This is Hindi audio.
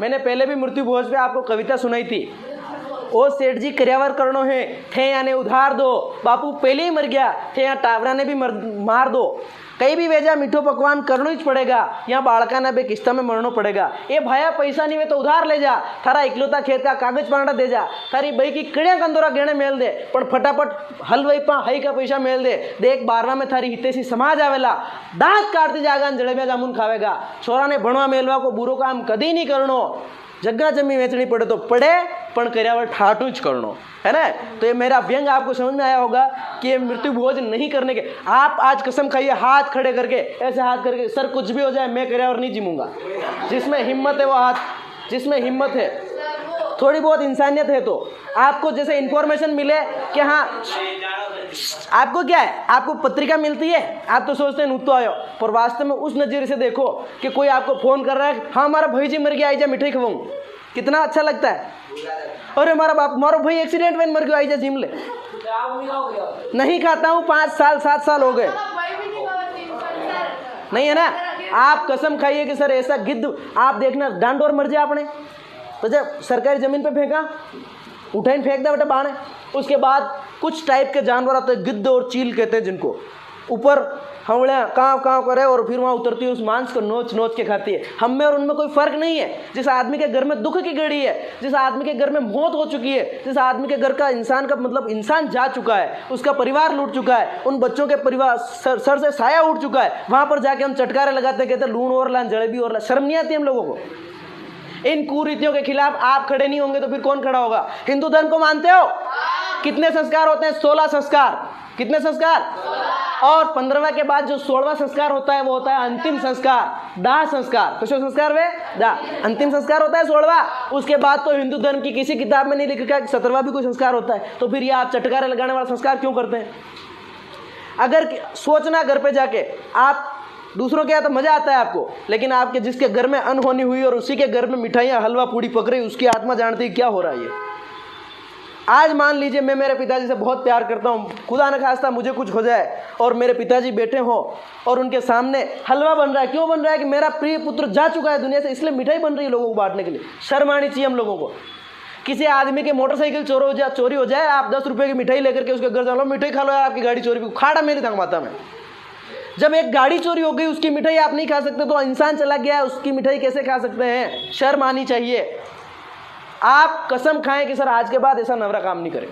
मैंने पहले भी मृत्यु भोज पे आपको कविता सुनाई थी। ओ सेठ जी कर्यावर करनो है थे याने उधार दो, बापू पहले ही मर गया थे यहाँ टावरा ने भी मार दो, कई भी वेजा मीठो पकवान करना ही पड़ेगा, यहाँ बाड़का ने बे किस्ता में मरना पड़ेगा। ए भाया पैसा नहीं वे तो उधार ले जा, थारा इकलौता खेत का कागज पांडा दे जा, थारी बई की कड़िया कंदोरा गेणे मेल दे, पण फटाफट हलवाई पा हई का पैसा मेल दे, देख 12 में थारी हितेशी समाज आवेला, दांत काटती जागा जलेबिया जामुन खावेगा। छोरा ने भणवा मेलवा को बुरो काम कदी नहीं करनो, जगह जमी वेचनी पड़े तो पड़े, पण कर्यावर ठाटू ज करनो, है ना। तो ये मेरा व्यंग आपको समझ में आया होगा कि ये मृत्यु भोज नहीं करने के। आप आज कसम खाइए हाथ खड़े करके, ऐसे हाथ करके, सर कुछ भी हो जाए मैं कर्यावर नहीं जीमूंगा। जिसमें हिम्मत है वो हाथ, जिसमें हिम्मत है, थोड़ी बहुत इंसानियत है, तो आपको जैसे इन्फॉर्मेशन मिले कि हाँ आपको क्या है, आपको पत्रिका मिलती है, आप तो सोचते हैं नुत्तो आयो, पर वास्तव में उस नज़रिए से देखो कि कोई आपको फोन कर रहा है, हाँ हमारा भाई जी मर गया, आई जा मिठाई खवाऊं, कितना अच्छा लगता है। अरे हमारा बाप, हमारा भाई एक्सीडेंट में मर गया, आई जा जिम ले। नहीं खाता हूँ, 5 साल 7 साल हो गए, नहीं है ना। आप कसम खाइए कि सर ऐसा गिद्ध आप देखना, डांडोर मर जाए आपने तो जब सरकारी जमीन पे फेंका, उठाइन फेंक दे बेटा बाणे, उसके बाद कुछ टाइप के जानवर आते हैं, गिद्ध और चील कहते हैं जिनको, ऊपर हवड़ियाँ काँव काँव करे और फिर वहाँ उतरती है, उस मांस को नोच नोच के खाती है। हम में और उनमें कोई फर्क नहीं है। जिस आदमी के घर में दुख की घड़ी है, जिस आदमी के घर में मौत हो चुकी है, जिस आदमी के घर का इंसान का मतलब इंसान जा चुका है, उसका परिवार लूट चुका है, उन बच्चों के परिवार सर से साया उठ चुका है, वहाँ पर जाके हम चटकारे लगाते कहते लूण और लान जलेबी और ला। शर्म नहीं आती हम लोगों को? इन कुरीतियों के खिलाफ आप खड़े नहीं होंगे तो फिर कौन खड़ा होगा? हिंदू धर्म को मानते हो? कितने संस्कार होते हैं? 16 संस्कार। कितने संस्कार? और 15वें के बाद जो 16वां संस्कार होता है वो होता है अंतिम संस्कार, दाह संस्कार। किस संस्कार वे? दाह। अंतिम संस्कार होता है 16वां। उसके बाद तो हिंदू धर्म की किसी किताब में नहीं लिखा कि 17वां भी कोई संस्कार होता है। तो फिर ये आप चटकारे लगाने वाला संस्कार क्यों करते हैं? अगर सोचना घर पे जाके, आप दूसरों के यहाँ तो मजा आता है आपको, लेकिन आपके जिसके घर में अनहोनी हुई और उसी के घर में मिठाइयाँ हलवा पूड़ी पक रही, उसकी आत्मा जानती है क्या हो रहा है ये। आज मान लीजिए मैं मेरे पिताजी से बहुत प्यार करता हूँ, खुदा न खास्ता मुझे कुछ हो जाए और मेरे पिताजी बैठे हों और उनके सामने हलवा बन रहा है। क्यों बन रहा है? कि मेरा प्रिय पुत्र जा चुका है दुनिया से, इसलिए मिठाई बन रही है लोगों को बांटने के लिए। शर्म आनी चाहिए हम लोगों को। किसी आदमी के मोटरसाइकिल चोरी हो जाए, आप 10 रुपये की मिठाई लेकर के उसके घर चलो, मिठाई खा लो यार, आपकी गाड़ी चोरी, खाड़ा मेरी थंग माता में। जब एक गाड़ी चोरी हो गई, उसकी मिठाई आप नहीं खा सकते, तो इंसान चला गया, उसकी मिठाई कैसे खा सकते हैं? शर्म आनी चाहिए। आप कसम खाएं कि सर आज के बाद ऐसा नवरा काम नहीं करें।